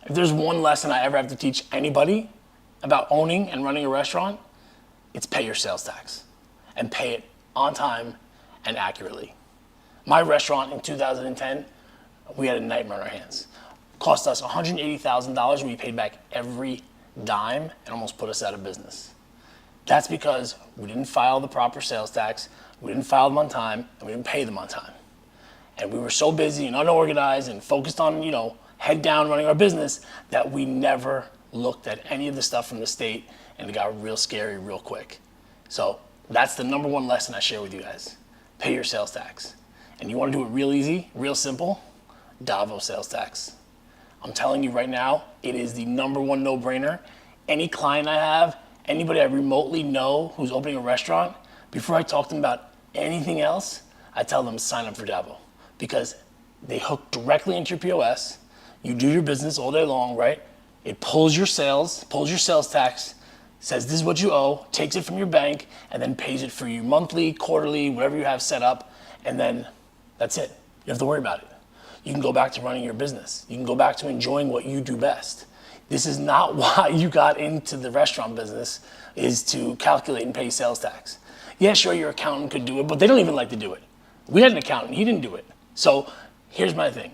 If there's one lesson I ever have to teach anybody about owning and running a restaurant, it's pay your sales tax and pay it on time and accurately. My restaurant in 2010, we had a nightmare on our hands. Cost us $180,000. We paid back every dime and almost put us out of business. That's because we didn't file the proper sales tax, we didn't file them on time, and we didn't pay them on time. And we were so busy and unorganized and focused on, head down running our business that we never looked at any of the stuff from the state, and it got real scary real quick. So that's the number one lesson I share with you guys. Pay your sales tax. And you want to do it real easy, real simple? DAVO sales tax. I'm telling you right now, it is the number one no-brainer. Any client I have, anybody I remotely know who's opening a restaurant, before I talk to them about anything else, I tell them sign up for DAVO, because they hook directly into your POS. You do your business all day long, right? It pulls your sales tax, says this is what you owe, takes it from your bank, and then pays it for you monthly, quarterly, whatever you have set up, and then that's it. You don't have to worry about it. You can go back to running your business. You can go back to enjoying what you do best. This is not why you got into the restaurant business, is to calculate and pay sales tax. Yeah, sure, your accountant could do it, but they don't even like to do it. We had an accountant, he didn't do it. So here's my thing.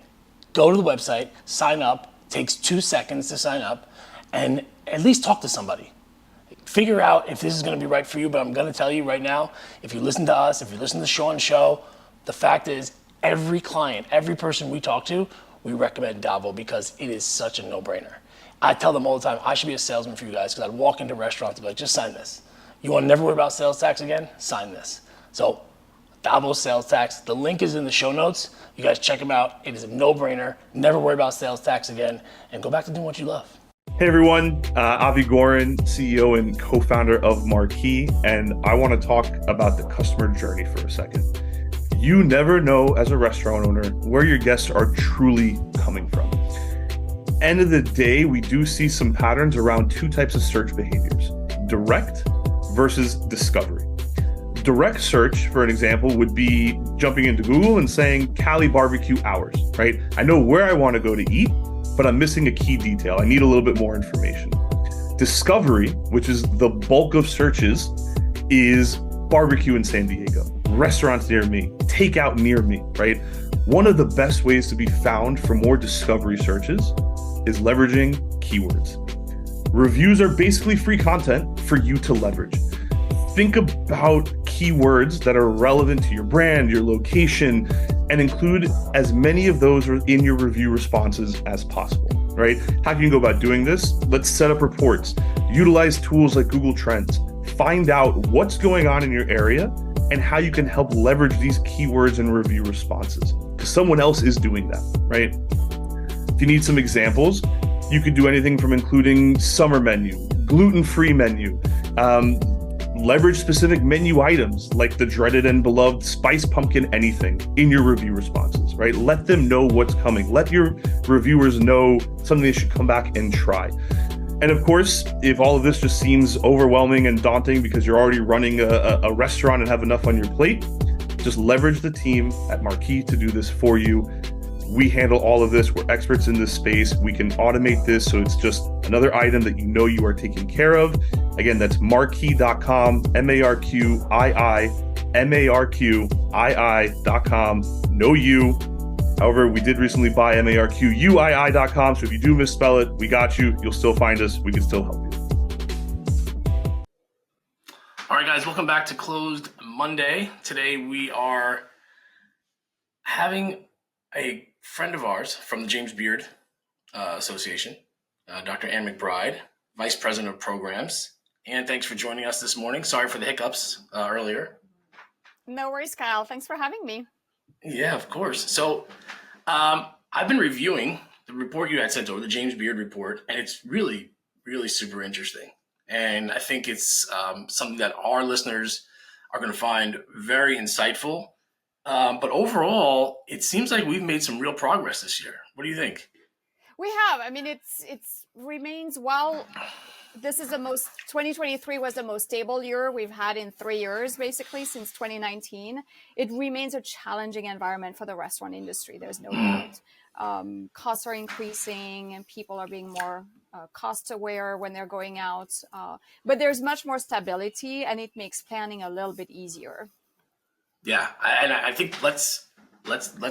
Go to the website, sign up, takes 2 seconds to sign up, and at least talk to somebody. Figure out if this is gonna be right for you, but I'm gonna tell you right now, if you listen to us, if you listen to Sean's show, the fact is, every client, every person we talk to, we recommend DAVO because it is such a no-brainer. I tell them all the time, I should be a salesman for you guys, because I'd walk into restaurants and be like, just sign this. You want to never worry about sales tax again? Sign this. So DAVO sales tax, the link is in the show notes. You guys check them out. It is a no-brainer. Never worry about sales tax again, and go back to doing what you love. Hey everyone, Avi Gorin, CEO and co-founder of Marqii, and I want to talk about the customer journey for a second. You never know as a restaurant owner where your guests are truly coming from. End of the day, we do see some patterns around 2 types of search behaviors: direct versus discovery. Direct search, for an example, would be jumping into Google and saying Cali barbecue hours, right? I know where I want to go to eat, but I'm missing a key detail. I need a little bit more information. Discovery, which is the bulk of searches, is barbecue in San Diego, restaurants near me, takeout near me, right? One of the best ways to be found for more discovery searches is leveraging keywords. Reviews are basically free content for you to leverage. Think about keywords that are relevant to your brand, your location, and include as many of those in your review responses as possible, right? How can you go about doing this? Let's set up reports, utilize tools like Google Trends, find out what's going on in your area and how you can help leverage these keywords and review responses, because someone else is doing that, right? If you need some examples, you could do anything from including summer menu, gluten-free menu, leverage specific menu items like the dreaded and beloved spice pumpkin anything in your review responses, right? Let them know what's coming. Let your reviewers know something they should come back and try. And of course, if all of this just seems overwhelming and daunting because you're already running a restaurant and have enough on your plate, just leverage the team at Marqii to do this for you. We handle all of this. We're experts in this space. We can automate this so it's just another item that you know you are taking care of. Again, that's marqii.com, marqii.com. No you. However, we did recently buy marquii.com, so if you do misspell it, we got you. You'll still find us. We can still help you. All right, guys, welcome back to Closed Monday. Today we are having a friend of ours from the James Beard Association, Dr. Ann McBride, Vice President of Programs. Ann, thanks for joining us this morning. Sorry for the hiccups earlier. No worries, Kyle. Thanks for having me. Yeah, of course. So I've been reviewing the report you had sent over, the James Beard report, and it's really, really super interesting. And I think it's something that our listeners are going to find very insightful. But overall, it seems like we've made some real progress this year. What do you think? We have. I mean, it's remains well. This is 2023 was the most stable year we've had in 3 years, basically since 2019. It remains a challenging environment for the restaurant industry. There's no doubt. Costs are increasing and people are being more cost aware when they're going out. But there's much more stability and it makes planning a little bit easier. Yeah, and I think let's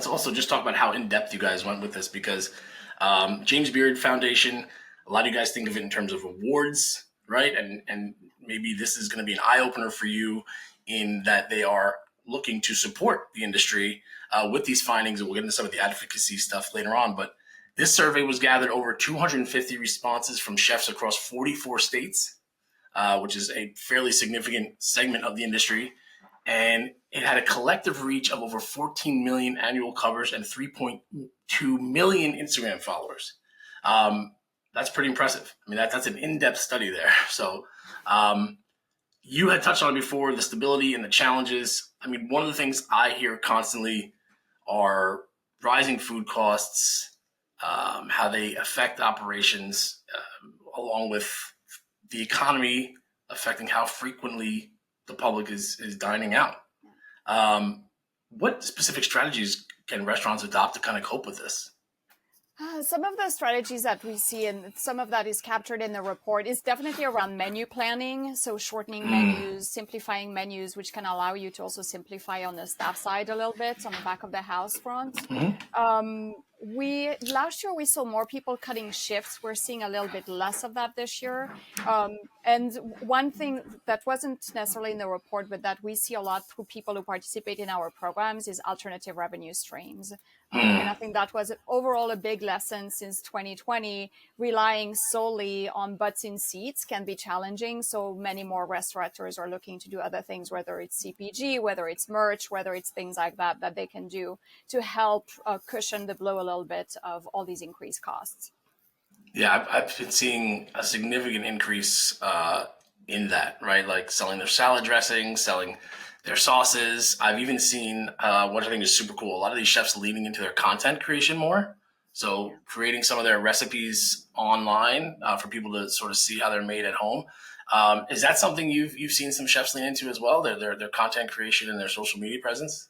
also just talk about how in depth you guys went with this, because James Beard Foundation, a lot of you guys think of it in terms of awards, right? And maybe this is going to be an eye opener for you in that they are looking to support the industry with these findings, and we'll get into some of the advocacy stuff later on. But this survey was gathered over 250 responses from chefs across 44 states, which is a fairly significant segment of the industry. And it had a collective reach of over 14 million annual covers and 3.2 million Instagram followers. That's pretty impressive. I mean, that's an in-depth study there. So you had touched on it before, the stability and the challenges. I mean, one of the things I hear constantly are rising food costs, how they affect operations, along with the economy affecting how frequently the public is dining out. What specific strategies can restaurants adopt to kind of cope with this? Some of the strategies that we see, and some of that is captured in the report, is definitely around menu planning. So shortening menus, simplifying menus, which can allow you to also simplify on the staff side a little bit on the back of the house front. Last year we saw more people cutting shifts. We're seeing a little bit less of that this year. And one thing that wasn't necessarily in the report, but that we see a lot through people who participate in our programs, is alternative revenue streams. And I think that was overall a big lesson since 2020. Relying solely on butts in seats can be challenging. So many more restaurateurs are looking to do other things, whether it's CPG, whether it's merch, whether it's things like that they can do to help cushion the blow a little bit of all these increased costs. Yeah, I've been seeing a significant increase in that, right? Like selling their salad dressing, selling their sauces. I've even seen what I think is super cool. A lot of these chefs leaning into their content creation more. So creating some of their recipes online for people to sort of see how they're made at home. Is that something you've seen some chefs lean into as well? Their content creation and their social media presence?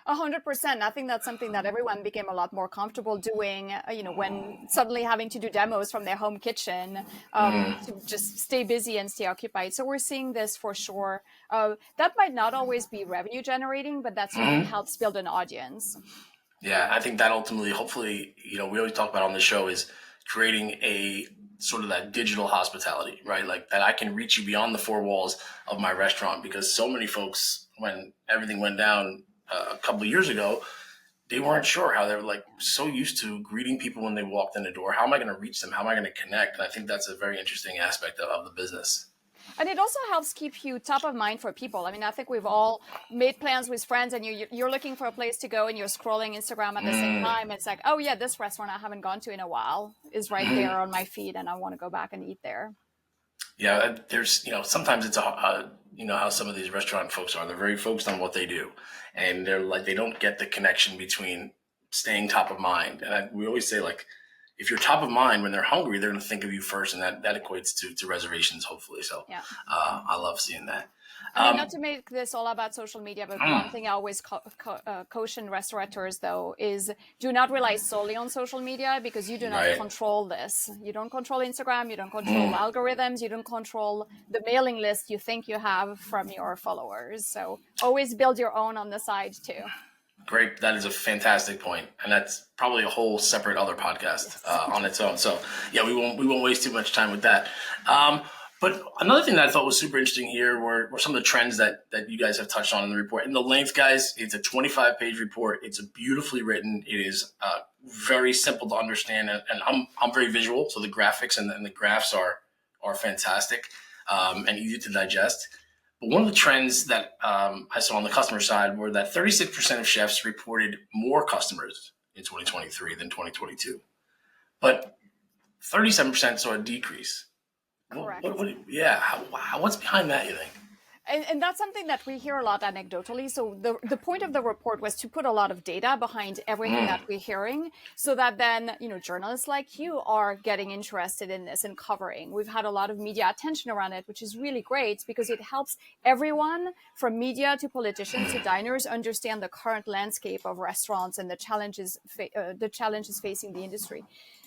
100%. I think that's something that everyone became a lot more comfortable doing, when suddenly having to do demos from their home kitchen to just stay busy and stay occupied. So we're seeing this for sure. That might not always be revenue generating, but that certainly helps build an audience. Yeah, I think that ultimately, hopefully, we always talk about on the show is creating a sort of that digital hospitality, right? Like that I can reach you beyond the four walls of my restaurant, because so many folks, when everything went down a couple of years ago, they weren't sure how. They were like so used to greeting people when they walked in the door. How am I going to reach them? How am I going to connect? And I think that's a very interesting aspect of the business. And it also helps keep you top of mind for people. I mean, I think we've all made plans with friends and you're looking for a place to go and you're scrolling Instagram at the same time. It's like, oh yeah, this restaurant I haven't gone to in a while is right there on my feed and I want to go back and eat there. Yeah, there's, sometimes it's how some of these restaurant folks are. They're very focused on what they do. And they're like, they don't get the connection between staying top of mind. And we always say, like, if you're top of mind when they're hungry, they're going to think of you first. And that equates to reservations, hopefully. So yeah. I love seeing that. I mean, not to make this all about social media, but one thing I always caution restaurateurs, though, is do not rely solely on social media, because you do not control this. You don't control Instagram. You don't control algorithms. You don't control the mailing list you think you have from your followers. So always build your own on the side, too. Great. That is a fantastic point. And that's probably a whole separate other podcast on its own. So, yeah, we won't waste too much time with that. But another thing that I thought was super interesting here were some of the trends that you guys have touched on in the report. And the length, guys, it's a 25-page report. It's beautifully written. It is very simple to understand. And I'm very visual, so the graphics and the graphs are fantastic and easy to digest. But one of the trends that I saw on the customer side were that 36% of chefs reported more customers in 2023 than 2022. But 37% saw a decrease. Correct. What's behind that, you think? And that's something that we hear a lot anecdotally. So the point of the report was to put a lot of data behind everything that we're hearing, so that then, journalists like you are getting interested in this and covering. We've had a lot of media attention around it, which is really great because it helps everyone from media to politicians to diners understand the current landscape of restaurants and the challenges facing the industry.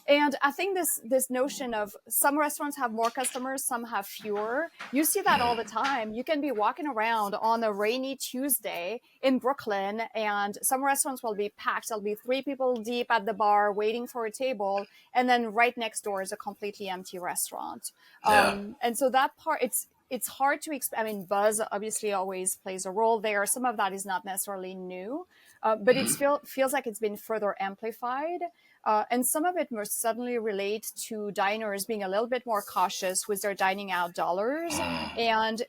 And I think this notion of some restaurants have more customers, some have fewer. You see that all the time. You can be walking around on a rainy Tuesday in Brooklyn, and some restaurants will be packed. There'll be 3 people deep at the bar waiting for a table, and then right next door is a completely empty restaurant. And so that part, it's hard to I mean, buzz obviously always plays a role there. Some of that is not necessarily new, but it feels like it's been further amplified. And some of it must suddenly relate to diners being a little bit more cautious with their dining out dollars and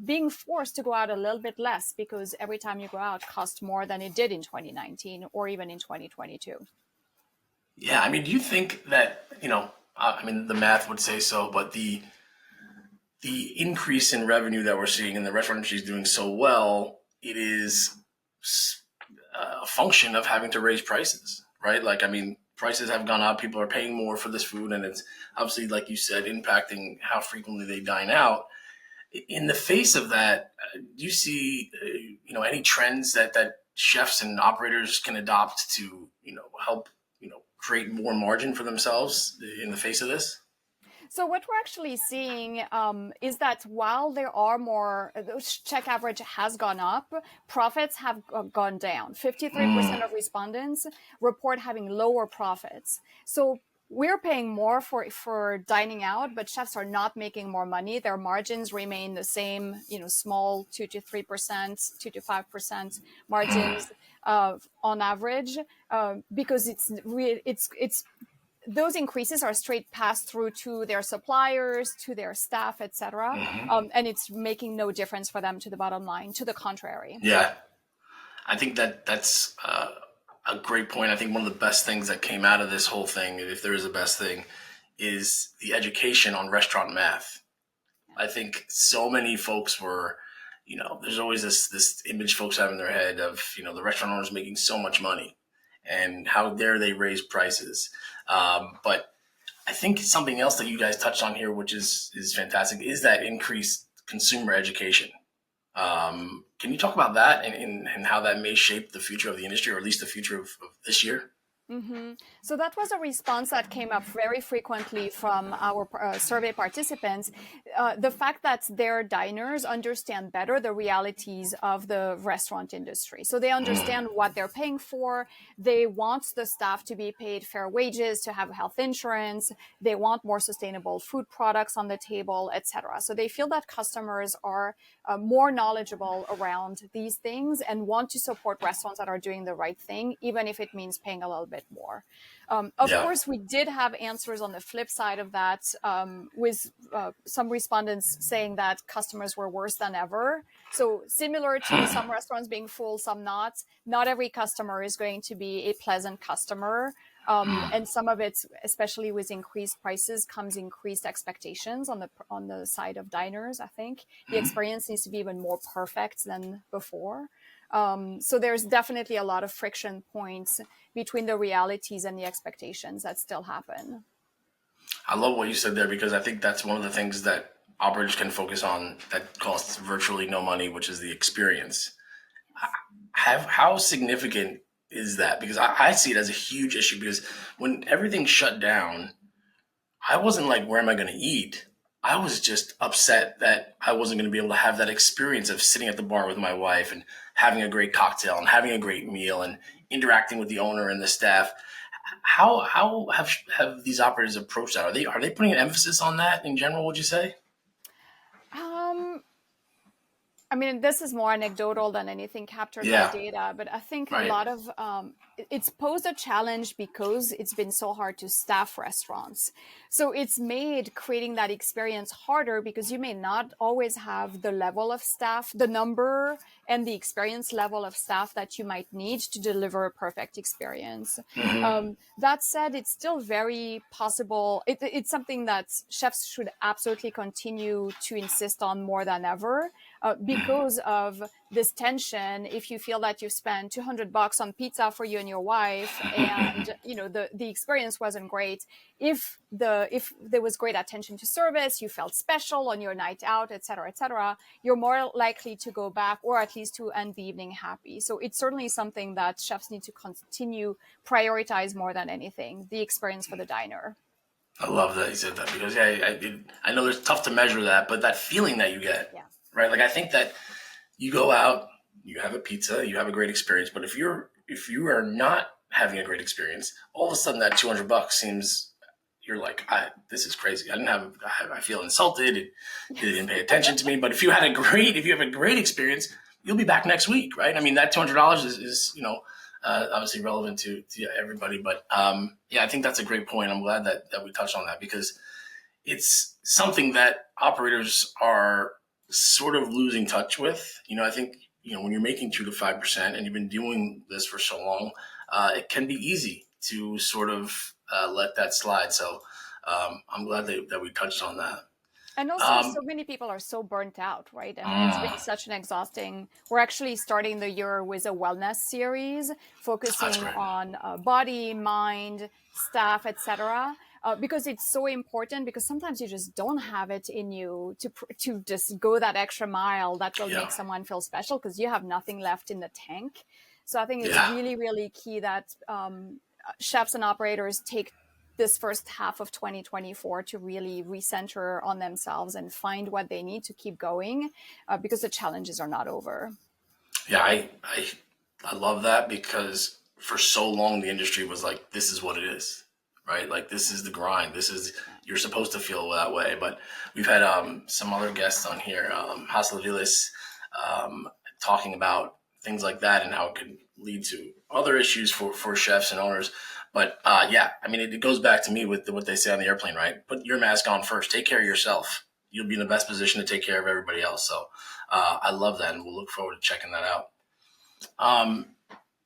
being forced to go out a little bit less because every time you go out costs more than it did in 2019 or even in 2022. Yeah, I mean, do you think that, I mean, the math would say so, but the increase in revenue that we're seeing and the restaurant industry is doing so well, it is a function of having to raise prices, right? Like, I mean, prices have gone up. People are paying more for this food, and it's obviously, like you said, impacting how frequently they dine out. In the face of that, do you see, any trends that chefs and operators can adopt to, help, create more margin for themselves in the face of this? So what we're actually seeing is that while there are more, the check average has gone up, profits have gone down. 53% of respondents report having lower profits. So we're paying more for dining out, but chefs are not making more money. Their margins remain the same, small 2 to 3%, 2 to 5% margins on average, because it's those increases are straight passed through to their suppliers, to their staff, et cetera. And it's making no difference for them to the bottom line, to the contrary. Yeah, I think that's a great point. I think one of the best things that came out of this whole thing, if there is a best thing, is the education on restaurant math. I think so many folks were, there's always this image folks have in their head of, the restaurant owners making so much money and how dare they raise prices. But I think something else that you guys touched on here, which is fantastic, is that increased consumer education. Can you talk about that and how that may shape the future of the industry, or at least the future of this year? So that was a response that came up very frequently from our survey participants. The fact that their diners understand better the realities of the restaurant industry. So they understand what they're paying for. They want the staff to be paid fair wages, to have health insurance. They want more sustainable food products on the table, etc. So they feel that customers are more knowledgeable around these things and want to support restaurants that are doing the right thing, even if it means paying a little bit more. Of course, we did have answers on the flip side of that, with some respondents saying that customers were worse than ever. So similar to some restaurants being full, some not every customer is going to be a pleasant customer. And some of it, especially with increased prices, comes increased expectations on the side of diners. I think the experience needs to be even more perfect than before. So there's definitely a lot of friction points between the realities and the expectations that still happen. I love what you said there, because I think that's one of the things that operators can focus on that costs virtually no money, which is the experience. How significant is that? Because I see it as a huge issue, because when everything shut down, I wasn't like, where am I going to eat? I was just upset that I wasn't going to be able to have that experience of sitting at the bar with my wife and having a great cocktail and having a great meal and interacting with the owner and the staff. How have these operators approached that? Are they putting an emphasis on that in general, would you say? I mean, this is more anecdotal than anything captured by data, but I think a lot of it's posed a challenge because it's been so hard to staff restaurants. So it's made creating that experience harder because you may not always have the level of staff, the number and the experience level of staff that you might need to deliver a perfect experience. That said, it's still very possible. It's something that chefs should absolutely continue to insist on more than ever, because of this tension. If you feel that you spent $200 on pizza for you and your wife, and the experience wasn't great, if there was great attention to service, you felt special on your night out, etc., you're more likely to go back, or at least to end the evening happy. So it's certainly something that chefs need to continue prioritize more than anything, the experience for the diner. I love that you said that, because I know it's tough to measure that, but that feeling that you get, right? Like, I think that you go out, you have a pizza, you have a great experience, but if you are not having a great experience, all of a sudden that $200 seems, you're like, this is crazy. I feel insulted. They didn't pay attention to me. But if you have a great experience, you'll be back next week, right? I mean, that $200 is obviously relevant to everybody. But I think that's a great point. I'm glad that we touched on that, because it's something that operators are sort of losing touch with. I think, when you're making 2 to 5% and you've been doing this for so long, it can be easy to sort of let that slide. So I'm glad that we touched on that. And also, so many people are so burnt out, right? I mean, it's been such an exhausting. We're actually starting the year with a wellness series focusing on body, mind, staff, etc. Because it's so important, because sometimes you just don't have it in you to just go that extra mile that will make someone feel special, because you have nothing left in the tank. So I think it's really, really key that chefs and operators take this first half of 2024 to really recenter on themselves and find what they need to keep going, because the challenges are not over. Yeah, I love that, because for so long the industry was like, this is what it is, right? Like, this is the grind. You're supposed to feel that way. But we've had some other guests on here, Hasla Vilas, talking about things like that and how it could lead to other issues for chefs and owners. But I mean, it goes back to me with what they say on the airplane, right? Put your mask on first. Take care of yourself. You'll be in the best position to take care of everybody else. So I love that, and we'll look forward to checking that out.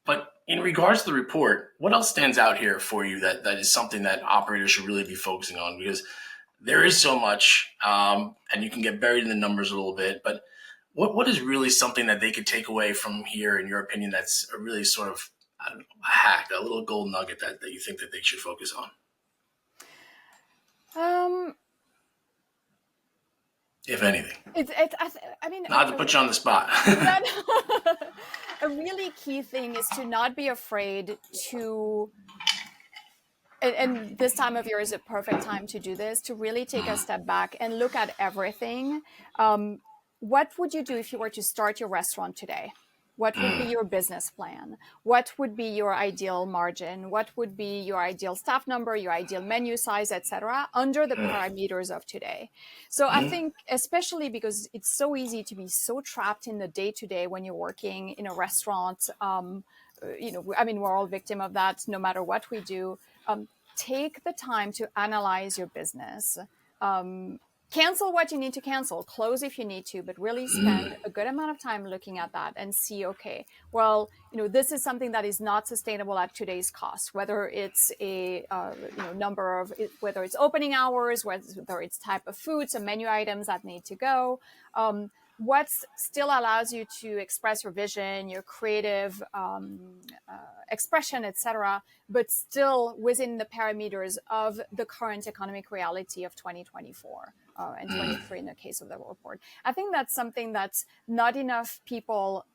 But in regards to the report, what else stands out here for you that is something that operators should really be focusing on? Because there is so much, and you can get buried in the numbers a little bit. But what is really something that they could take away from here, in your opinion, that's a really sort of, I don't know, a hack, a little gold nugget that you think that they should focus on? If anything. I mean, not to put you on the spot. A really key thing is to not be afraid to, and this time of year is a perfect time to do this, to really take a step back and look at everything. What would you do if you were to start your restaurant today? What would be your business plan? What would be your ideal margin? What would be your ideal staff number, your ideal menu size, etc., under the parameters of today? So I think, especially because it's so easy to be so trapped in the day-to-day when you're working in a restaurant. I mean, we're all victim of that no matter what we do. Take the time to analyze your business. Cancel what you need to cancel, close if you need to, but really spend a good amount of time looking at that and see, okay, well, this is something that is not sustainable at today's cost, whether it's a number of, whether it's opening hours, whether it's type of food, some menu items that need to go. What still allows you to express your vision, your creative expression, etc., but still within the parameters of the current economic reality of 2024 and 23 in the case of the report. I think that's something that's not enough people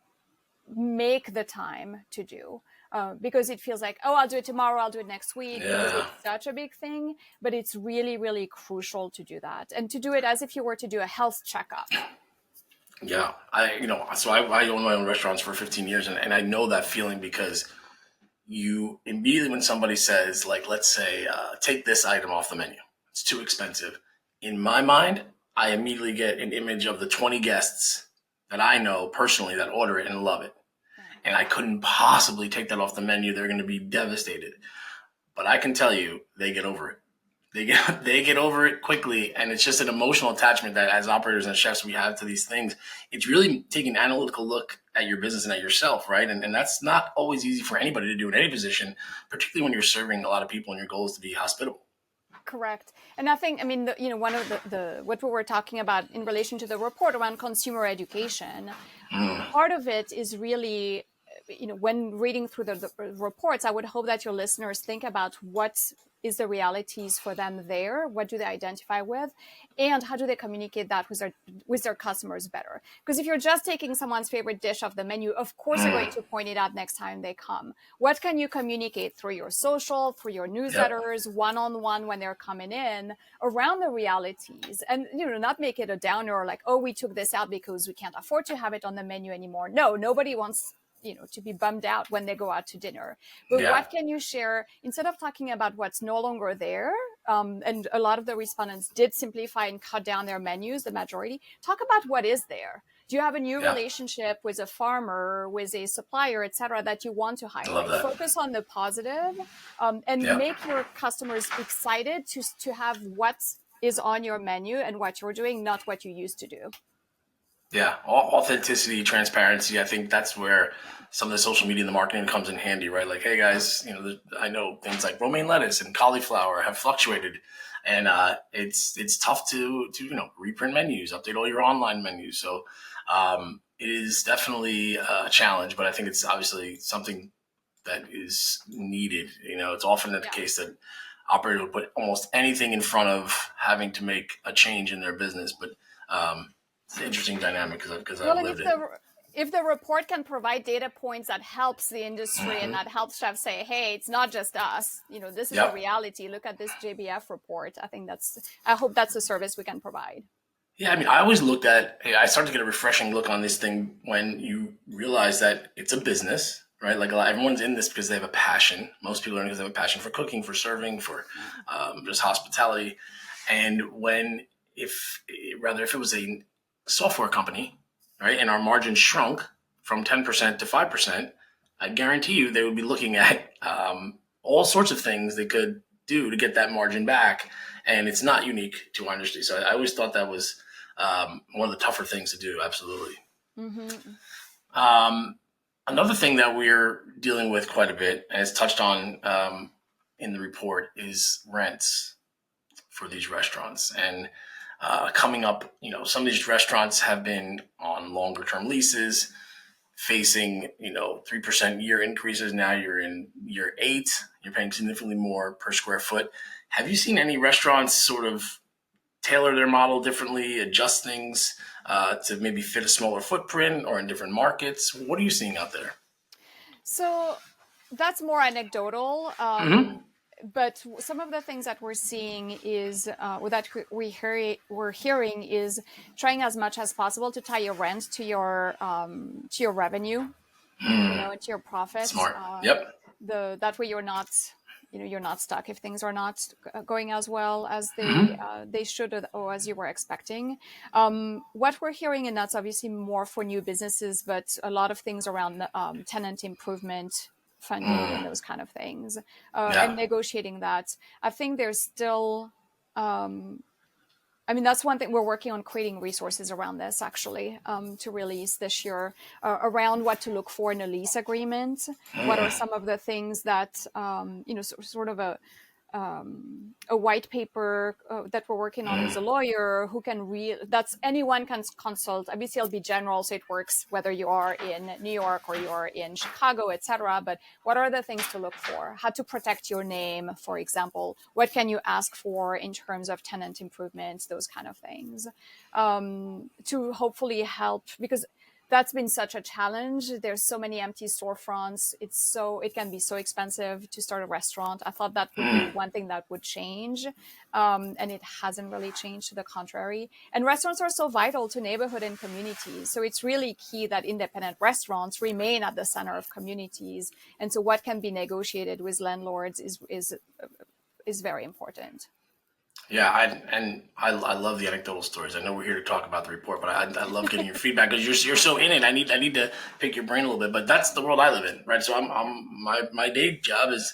make the time to do. Because it feels like, I'll do it tomorrow, I'll do it next week, because it's such a big thing. But it's really, really crucial to do that, and to do it as if you were to do a health checkup. Yeah, I own my own restaurants for 15 years, and I know that feeling, because you immediately, when somebody says, like, let's say, take this item off the menu, it's too expensive. In my mind, I immediately get an image of the 20 guests that I know personally that order it and love it. and I couldn't possibly take that off the menu, they're going to be devastated. But I can tell you, they get over it. They get over it quickly, and it's just an emotional attachment that as operators and chefs we have to these things. It's really taking an analytical look at your business and at yourself, right? And that's not always easy for anybody to do in any position, particularly when you're serving a lot of people and your goal is to be hospitable. Correct. And I think, I mean, one of the what we were talking about in relation to the report around consumer education, part of it is really, when reading through the reports, I would hope that your listeners think about what is the realities for them there, what do they identify with, and how do they communicate that with their customers better. Because if you're just taking someone's favorite dish off the menu, of course you're going to point it out next time they come. What can you communicate through your social, through your newsletters, one-on-one when they're coming in, around the realities, and not make it a downer like, oh, we took this out because we can't afford to have it on the menu anymore. No, nobody wants to be bummed out when they go out to dinner. But what can you share instead of talking about what's no longer there? And a lot of the respondents did simplify and cut down their menus, the majority. Talk about what is there. Do you have a new relationship with a farmer, with a supplier, et cetera, that you want to highlight? Focus on the positive, and make your customers excited to have what is on your menu and what you're doing, not what you used to do. Yeah, authenticity, transparency. I think that's where some of the social media and the marketing comes in handy, right? Like, hey guys, I know things like romaine lettuce and cauliflower have fluctuated, and it's tough to reprint menus, update all your online menus. So it is definitely a challenge, but I think it's obviously something that is needed. It's often the case that operators will put almost anything in front of having to make a change in their business, but it's an interesting dynamic because I've lived it. If the report can provide data points that helps the industry and that helps chefs say, hey, it's not just us, this is a reality. Look at this JBF report. I hope that's a service we can provide. Yeah, I mean, I started to get a refreshing look on this thing when you realize that it's a business, right? Like everyone's in this because they have a passion. Most people are in because they have a passion for cooking, for serving, for just hospitality. And if it was a software company, right, and our margins shrunk from 10% to 5%, I guarantee you they would be looking at all sorts of things they could do to get that margin back. And it's not unique to our industry. So I always thought that was one of the tougher things to do. Absolutely. Another thing that we're dealing with quite a bit, and it's touched on in the report, is rents for these restaurants. And coming up, some of these restaurants have been on longer term leases, facing 3% year increases. Now you're in year 8, you're paying significantly more per square foot. Have you seen any restaurants sort of tailor their model differently, adjust things to maybe fit a smaller footprint or in different markets? What are you seeing out there? So that's more anecdotal. But some of the things that we're seeing is that we're hearing is trying as much as possible to tie your rent to your revenue, to your profit. Smart. That way you're not stuck if things are not going as well as they should or as you were expecting. What we're hearing, and that's obviously more for new businesses, but a lot of things around tenant improvement funding and those kind of things, and negotiating that. I think there's still, that's one thing we're working on, creating resources around this actually, to release this year around what to look for in a lease agreement. What are some of the things that, sort of a white paper that we're working on with a lawyer who can anyone can consult. Obviously it'll be general, so it works whether you are in New York or you're in Chicago, etc. But what are the things to look for? How to protect your name, for example. What can you ask for in terms of tenant improvements, those kind of things, to hopefully help, because that's been such a challenge. There's so many empty storefronts. It can be so expensive to start a restaurant. I thought that would be one thing that would change. And it hasn't really changed, to the contrary. And restaurants are so vital to neighborhood and communities. So it's really key that independent restaurants remain at the center of communities. And so what can be negotiated with landlords is very important. Yeah, I love the anecdotal stories. I know we're here to talk about the report, but I love getting your feedback because you're so in it. I need to pick your brain a little bit, but that's the world I live in, right? So my day job is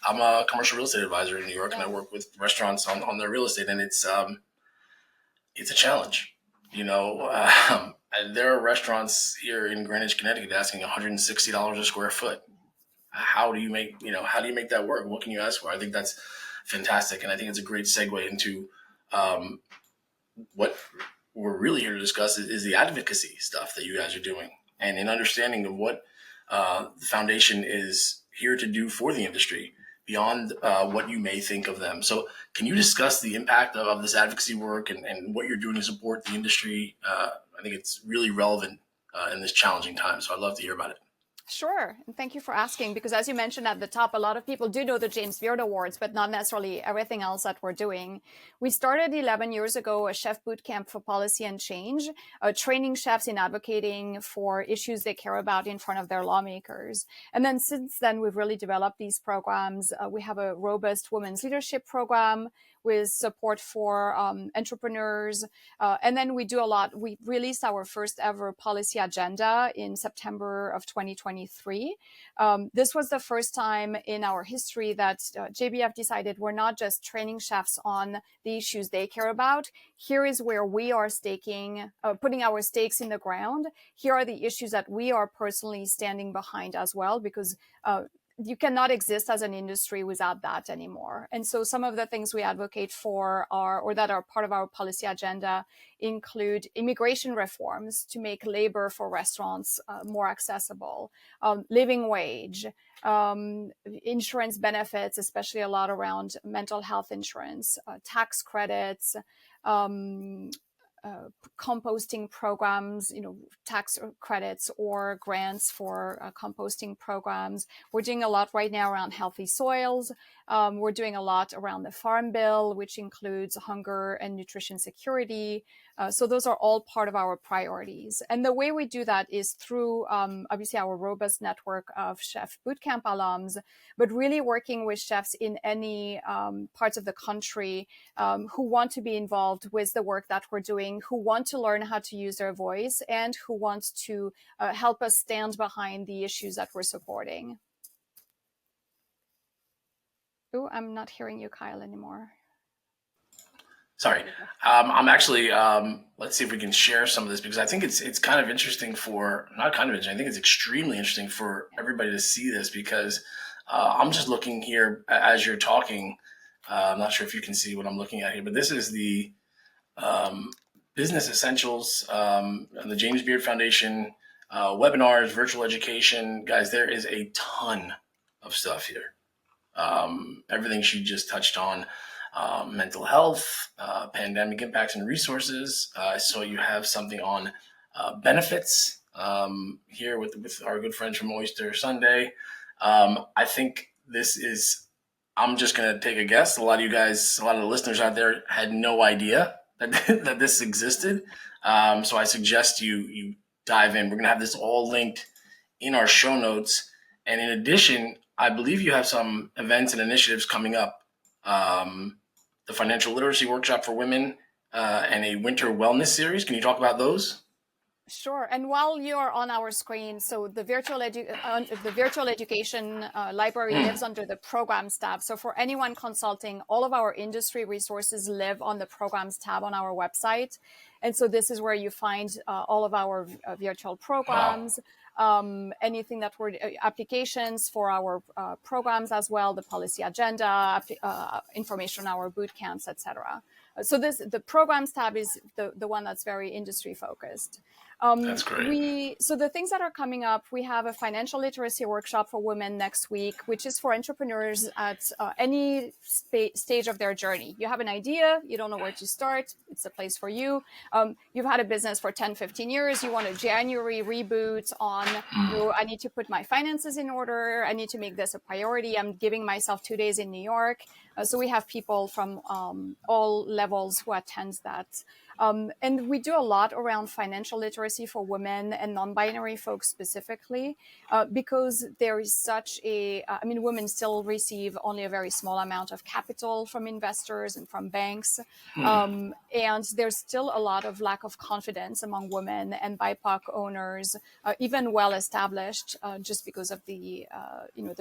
I'm a commercial real estate advisor in New York, and I Yeah. work with restaurants on their real estate, and it's a challenge, you know. And there are restaurants here in Greenwich, Connecticut, asking $160 a square foot. How do you make that work? What can you ask for? I think that's fantastic, and I think it's a great segue into um, what we're really here to discuss is the advocacy stuff that you guys are doing, and an understanding of what the foundation is here to do for the industry beyond what you may think of them. So, can you discuss the impact of this advocacy work and what you're doing to support the industry? I think it's really relevant in this challenging time. So, I'd love to hear about it. Sure. And thank you for asking, because as you mentioned at the top, a lot of people do know the James Beard Awards, but not necessarily everything else that we're doing. We started 11 years ago a chef boot camp for policy and change, training chefs in advocating for issues they care about in front of their lawmakers. And then since then, we've really developed these programs. We have a robust women's leadership program with support for entrepreneurs. And then we do a lot. We released our first ever policy agenda in September of 2023. This was the first time in our history that JBF decided we're not just training chefs on the issues they care about. Here is where we are putting our stakes in the ground. Here are the issues that we are personally standing behind as well, because you cannot exist as an industry without that anymore. And so some of the things we advocate for that are part of our policy agenda include immigration reforms to make labor for restaurants more accessible, living wage, insurance benefits, especially a lot around mental health insurance, tax credits, um, composting programs, tax credits or grants for composting programs. We're doing a lot right now around healthy soils. We're doing a lot around the Farm Bill, which includes hunger and nutrition security. So those are all part of our priorities. And the way we do that is through, obviously, our robust network of chef bootcamp alums, but really working with chefs in any parts of the country who want to be involved with the work that we're doing, who want to learn how to use their voice, and who want to help us stand behind the issues that we're supporting. Oh, I'm not hearing you, Kyle, anymore. Sorry, I'm actually. Let's see if we can share some of this because I think it's kind of interesting for not kind of interesting. I think it's extremely interesting for everybody to see this because I'm just looking here as you're talking. I'm not sure if you can see what I'm looking at here, but this is the business essentials and the James Beard Foundation webinars, virtual education. Guys, there is a ton of stuff here. Everything she just touched on. Mental health, pandemic impacts and resources. I saw you have something on benefits here with our good friends from Oyster Sunday. I think this is, I'm just going to take a guess. A lot of the listeners out there had no idea that this existed. So I suggest you dive in. We're going to have this all linked in our show notes. And in addition, I believe you have some events and initiatives coming up. The financial literacy workshop for women and a winter wellness series. Can you talk about those? Sure. And while you're on our screen, so the virtual education library lives under the programs tab. So for anyone consulting, all of our industry resources live on the programs tab on our website. And so this is where you find all of our virtual programs, anything that were applications for our programs as well, the policy agenda, information on our boot camps, etc. So the programs tab is the one that's very industry focused. That's great. So the things that are coming up, we have a financial literacy workshop for women next week, which is for entrepreneurs at any stage of their journey. You have an idea, you don't know where to start, it's a place for you. You've had a business for 10, 15 years, you want a January reboot on, I need to put my finances in order, I need to make this a priority, I'm giving myself 2 days in New York. So we have people from all levels who attend that. And we do a lot around financial literacy for women and non-binary folks specifically, because there is such women still receive only a very small amount of capital from investors and from banks. And there's still a lot of lack of confidence among women and BIPOC owners, even well established, just because of the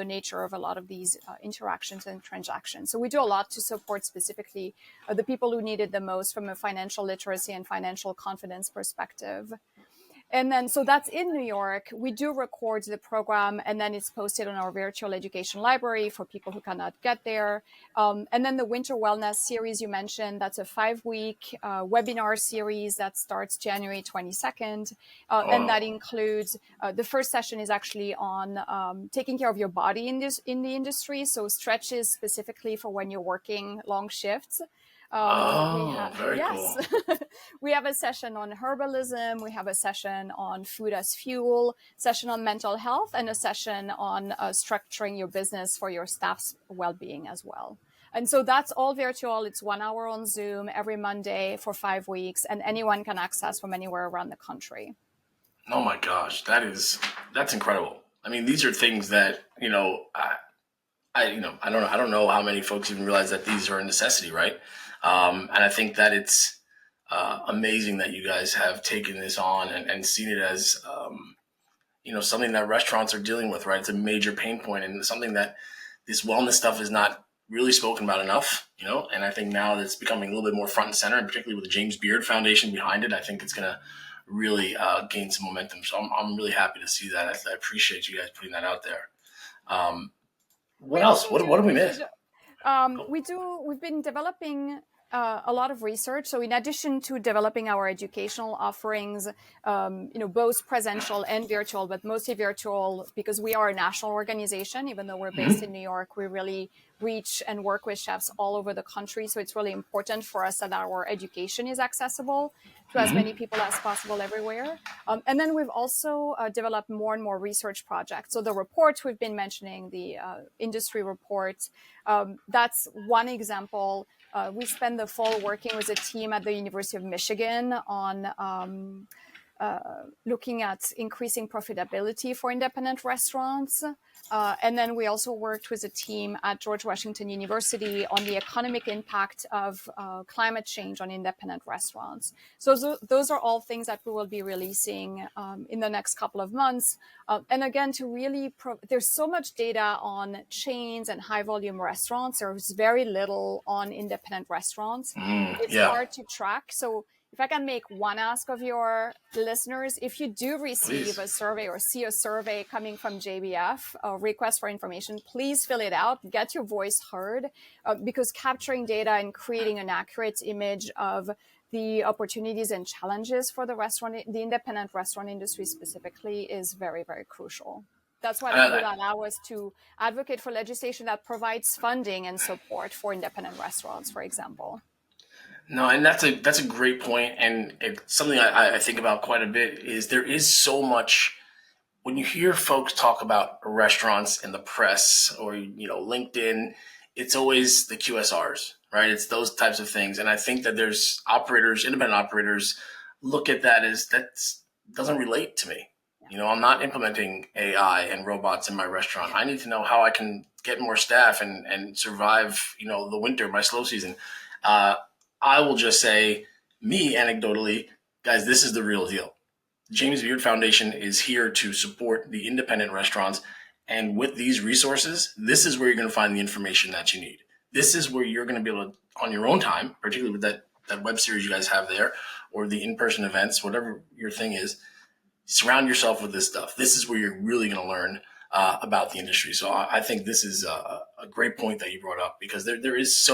nature of a lot of these interactions and transactions. So we do a lot to support specifically the people who need it the most from a financial literacy and financial confidence perspective. And then, so that's in New York. We do record the program, and then it's posted on our virtual education library for people who cannot get there. And then the Winter Wellness series you mentioned, that's a 5-week webinar series that starts January 22nd. And that includes, the first session is actually on taking care of your body in the industry. So stretches specifically for when you're working long shifts. Very cool. We have a session on herbalism. We have a session on food as fuel, session on mental health, and a session on structuring your business for your staff's well-being as well. And so that's all virtual. It's 1 hour on Zoom every Monday for 5 weeks, and anyone can access from anywhere around the country. Oh my gosh, that's incredible. I mean, these are things that, I don't know how many folks even realize that these are a necessity, right? And I think that it's amazing that you guys have taken this on and seen it as, something that restaurants are dealing with, right? It's a major pain point, and something that this wellness stuff is not really spoken about enough, and I think now that it's becoming a little bit more front and center, and particularly with the James Beard Foundation behind it, I think it's going to really gain some momentum. So I'm really happy to see that. I appreciate you guys putting that out there. What else? What do we miss? We've been developing a lot of research. So in addition to developing our educational offerings, both presential and virtual, but mostly virtual, because we are a national organization, even though we're based in New York, we really reach and work with chefs all over the country. So it's really important for us that our education is accessible to as many people as possible everywhere. And then we've also developed more and more research projects. So the reports we've been mentioning, the industry report, that's one example. We spend the fall working with a team at the University of Michigan on looking at increasing profitability for independent restaurants. And then we also worked with a team at George Washington University on the economic impact of climate change on independent restaurants. So those are all things that we will be releasing in the next couple of months. And again, to really, there's so much data on chains and high volume restaurants. There's very little on independent restaurants. It's hard to track. So if I can make one ask of your listeners, if you do receive a survey or see a survey coming from JBF, a request for information, please fill it out, get your voice heard, because capturing data and creating an accurate image of the opportunities and challenges for the independent restaurant industry specifically is very, very crucial. That's why it will allow us to advocate for legislation that provides funding and support for independent restaurants, for example. No, and that's a great point, and it's something I think about quite a bit. Is there is so much when you hear folks talk about restaurants in the press or LinkedIn, it's always the QSRs, right? It's those types of things, and I think that there's independent operators, look at that as that doesn't relate to me. I'm not implementing AI and robots in my restaurant. I need to know how I can get more staff and survive, the winter, my slow season. I will just say, me anecdotally, guys, this is the real deal. James Beard Foundation is here to support the independent restaurants. And with these resources, this is where you're going to find the information that you need. This is where you're going to be able to, on your own time, particularly with that web series you guys have there, or the in-person events, whatever your thing is, surround yourself with this stuff. This is where you're really going to learn about the industry. So I think this is a great point that you brought up, because there is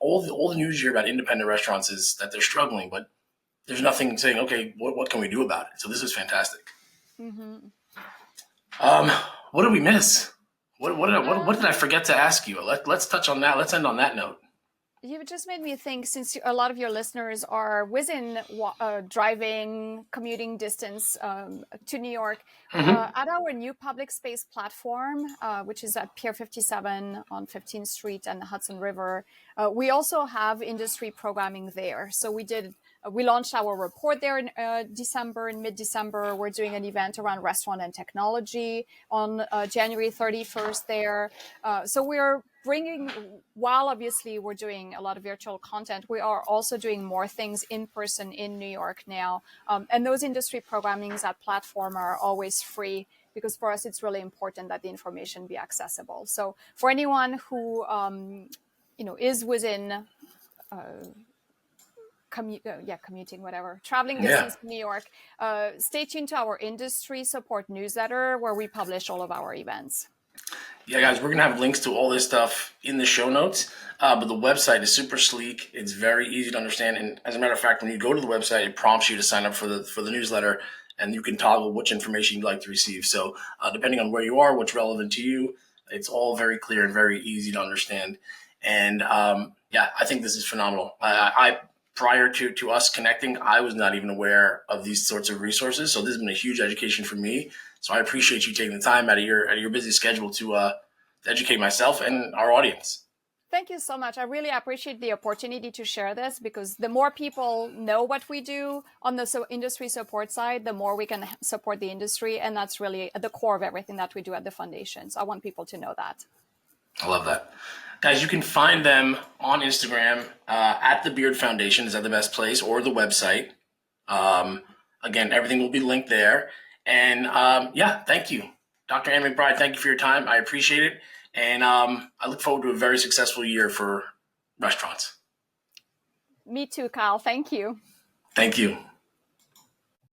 all the news you hear about independent restaurants is that they're struggling, but there's nothing saying, okay, what can we do about it? So this is fantastic. What did we miss? What did I forget to ask you? Let's touch on that. Let's end on that note. You just made me think, since a lot of your listeners are within driving, commuting distance to New York, at our new public space platform, which is at Pier 57 on 15th Street and the Hudson River, we also have industry programming there. So we did We launched our report there in mid-December. We're doing an event around restaurant and technology on January 31st there. So we're bringing, while obviously we're doing a lot of virtual content, we are also doing more things in person in New York now. And those industry programmings at Platform are always free, because for us, it's really important that the information be accessible. So for anyone who, is within commuting, whatever, traveling distance to New York, stay tuned to our industry support newsletter where we publish all of our events. Yeah, guys, we're going to have links to all this stuff in the show notes, but the website is super sleek. It's very easy to understand. And as a matter of fact, when you go to the website, it prompts you to sign up for the newsletter, and you can toggle which information you'd like to receive. So depending on where you are, what's relevant to you, it's all very clear and very easy to understand. And I think this is phenomenal. I prior to us connecting, I was not even aware of these sorts of resources. So this has been a huge education for me. So I appreciate you taking the time out of your busy schedule to educate myself and our audience. Thank you so much. I really appreciate the opportunity to share this, because the more people know what we do on the industry support side, the more we can support the industry. And that's really at the core of everything that we do at the foundation. So I want people to know that. I love that. Guys, you can find them on Instagram at the Beard Foundation. Is that the best place? Or the website. Again, everything will be linked there. And thank you. Dr. Ann McBride, thank you for your time. I appreciate it. And I look forward to a very successful year for restaurants. Me too, Kyle. Thank you. Thank you.